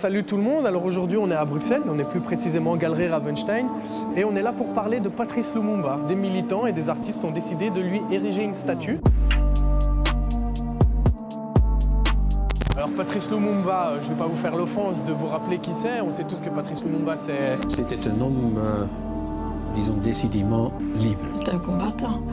Salut tout le monde, alors aujourd'hui on est à Bruxelles, on est plus précisément Galerie Ravenstein et on est là pour parler de Patrice Lumumba. Des militants et des artistes ont décidé de lui ériger une statue. Alors Patrice Lumumba, je ne vais pas vous faire l'offense de vous rappeler qui c'est, on sait tous que Patrice Lumumba c'est... C'était un homme, disons, décidément libre. C'était un combattant,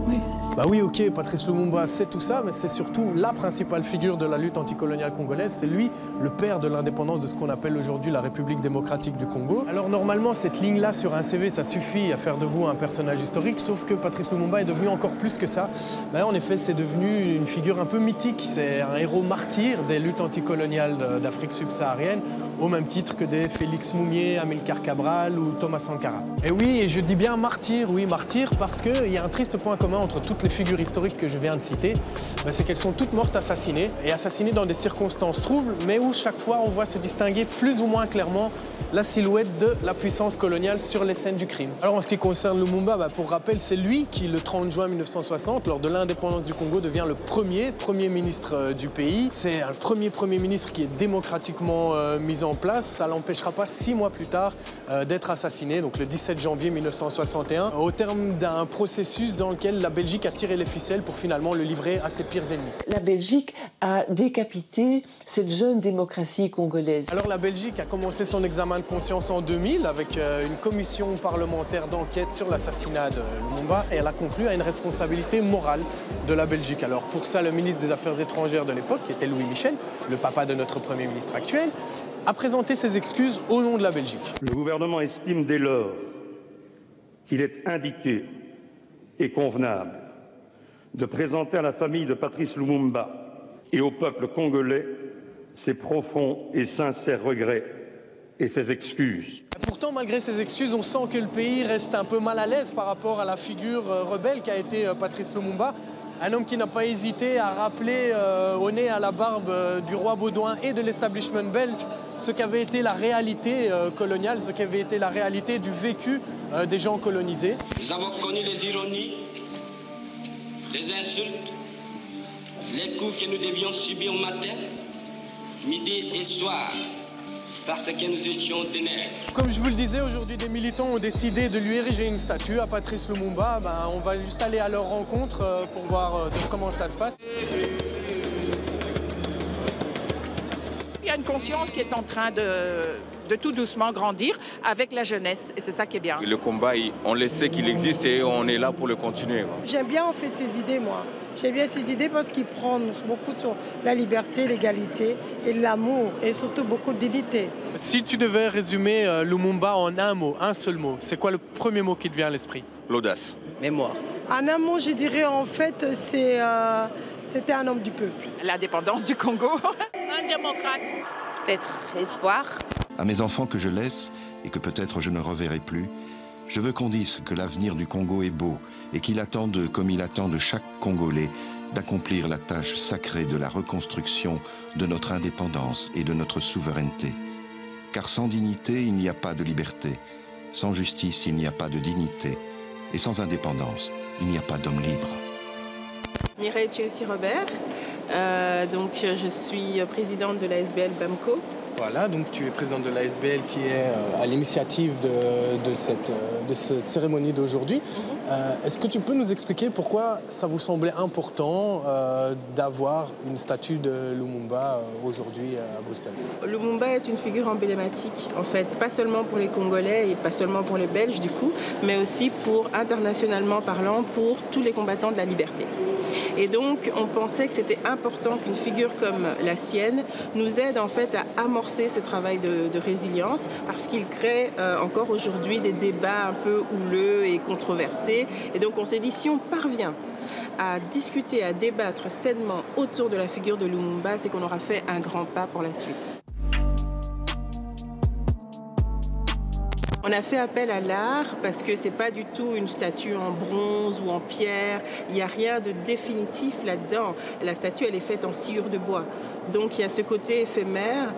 oui. Bah oui, ok, Patrice Lumumba, c'est tout ça, mais c'est surtout la principale figure de la lutte anticoloniale congolaise. C'est lui, le père de l'indépendance de ce qu'on appelle aujourd'hui la République démocratique du Congo. Alors normalement, cette ligne-là sur un CV, ça suffit à faire de vous un personnage historique, sauf que Patrice Lumumba est devenu encore plus que ça. Bah, en effet, c'est devenu une figure un peu mythique. C'est un héros martyr des luttes anticoloniales d'Afrique subsaharienne, au même titre que des Félix Moumié, Amilcar Cabral ou Thomas Sankara. Et oui, et je dis bien martyr, oui, martyr, parce qu'il y a un triste point commun entre toutes les figures historiques que je viens de citer, c'est qu'elles sont toutes mortes assassinées, et assassinées dans des circonstances troubles, mais où chaque fois on voit se distinguer plus ou moins clairement la silhouette de la puissance coloniale sur les scènes du crime. Alors en ce qui concerne Lumumba, pour rappel, c'est lui qui, le 30 juin 1960, lors de l'indépendance du Congo, devient le premier ministre du pays. C'est un premier ministre qui est démocratiquement mis en place. Ça ne l'empêchera pas 6 mois plus tard d'être assassiné, donc le 17 janvier 1961, au terme d'un processus dans lequel la Belgique a tiré les ficelles pour finalement le livrer à ses pires ennemis. La Belgique a décapité cette jeune démocratie congolaise. Alors la Belgique a commencé son examen de conscience en 2000 avec une commission parlementaire d'enquête sur l'assassinat de Lumumba et elle a conclu à une responsabilité morale de la Belgique. Alors pour ça, le ministre des Affaires étrangères de l'époque, qui était Louis Michel, le papa de notre Premier ministre actuel, a présenté ses excuses au nom de la Belgique. Le gouvernement estime dès lors qu'il est indiqué et convenable de présenter à la famille de Patrice Lumumba et au peuple congolais ses profonds et sincères regrets et ses excuses. Pourtant, malgré ces excuses, on sent que le pays reste un peu mal à l'aise par rapport à la figure rebelle qu'a été Patrice Lumumba. Un homme qui n'a pas hésité à rappeler au nez à la barbe du roi Baudouin et de l'establishment belge ce qu'avait été la réalité coloniale, ce qu'avait été la réalité du vécu des gens colonisés. Nous avons connu les ironies, les insultes, les coups que nous devions subir matin, midi et soir, parce que nous étions des nègres. Comme je vous le disais, aujourd'hui des militants ont décidé de lui ériger une statue à Patrice Lumumba. On va juste aller à leur rencontre pour voir comment ça se passe. Il y a une conscience qui est en train de tout doucement grandir avec la jeunesse et c'est ça qui est bien. Le combat, on le sait qu'il existe et on est là pour le continuer. J'aime bien en fait ces idées, moi. J'aime bien ces idées parce qu'ils prennent beaucoup sur la liberté, l'égalité et l'amour et surtout beaucoup de dignité. Si tu devais résumer Lumumba en un mot, un seul mot, c'est quoi le premier mot qui te vient à l'esprit? L'audace. Mémoire. En un mot, je dirais en fait, c'était un homme du peuple. L'indépendance du Congo. Un démocrate. Peut-être espoir. À mes enfants que je laisse et que peut-être je ne reverrai plus, je veux qu'on dise que l'avenir du Congo est beau et qu'il attende, comme il attend de chaque Congolais, d'accomplir la tâche sacrée de la reconstruction de notre indépendance et de notre souveraineté. Car sans dignité, il n'y a pas de liberté. Sans justice, il n'y a pas de dignité. Et sans indépendance, il n'y a pas d'homme libre. Mireille Chelsea-Robert, donc je suis présidente de la SBL BAMCO. Voilà, donc tu es présidente de la SBL qui est à l'initiative de cette cérémonie d'aujourd'hui. Est-ce que tu peux nous expliquer pourquoi ça vous semblait important d'avoir une statue de Lumumba aujourd'hui à Bruxelles? Lumumba est une figure emblématique, en fait, pas seulement pour les Congolais et pas seulement pour les Belges du coup, mais aussi pour, internationalement parlant, pour tous les combattants de la liberté. Et donc, on pensait que c'était important qu'une figure comme la sienne nous aide en fait à amorcer ce travail de résilience parce qu'il crée encore aujourd'hui des débats un peu houleux et controversés. Et donc, on s'est dit, si on parvient à discuter, à débattre sainement autour de la figure de Lumumba, c'est qu'on aura fait un grand pas pour la suite. On a fait appel à l'art parce que ce n'est pas du tout une statue en bronze ou en pierre. Il n'y a rien de définitif là-dedans. La statue, elle est faite en sciure de bois. Donc il y a ce côté éphémère.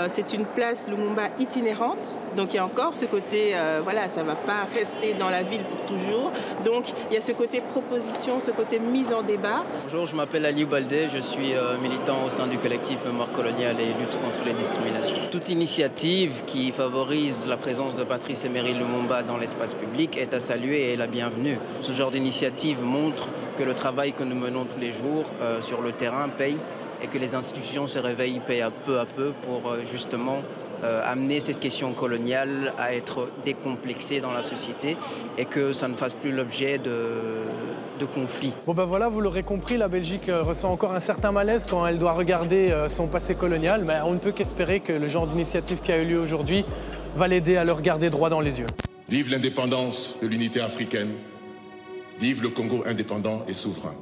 C'est une place Lumumba itinérante. Donc il y a encore ce côté, voilà, ça ne va pas rester dans la ville pour toujours. Donc il y a ce côté proposition, ce côté mise en débat. Bonjour, je m'appelle Aliou Baldé. Je suis militant au sein du collectif Mémoire coloniale et lutte contre les discriminations. Toute initiative qui favorise la présence de Patrice Emery Lumumba dans l'espace public est à saluer et est la bienvenue. Ce genre d'initiative montre que le travail que nous menons tous les jours sur le terrain paye et que les institutions se réveillent peu à peu pour justement amener cette question coloniale à être décomplexée dans la société et que ça ne fasse plus l'objet de conflits. Bon ben voilà, vous l'aurez compris, la Belgique ressent encore un certain malaise quand elle doit regarder son passé colonial, mais on ne peut qu'espérer que le genre d'initiative qui a eu lieu aujourd'hui va l'aider à le regarder droit dans les yeux. Vive l'indépendance de l'unité africaine, vive le Congo indépendant et souverain.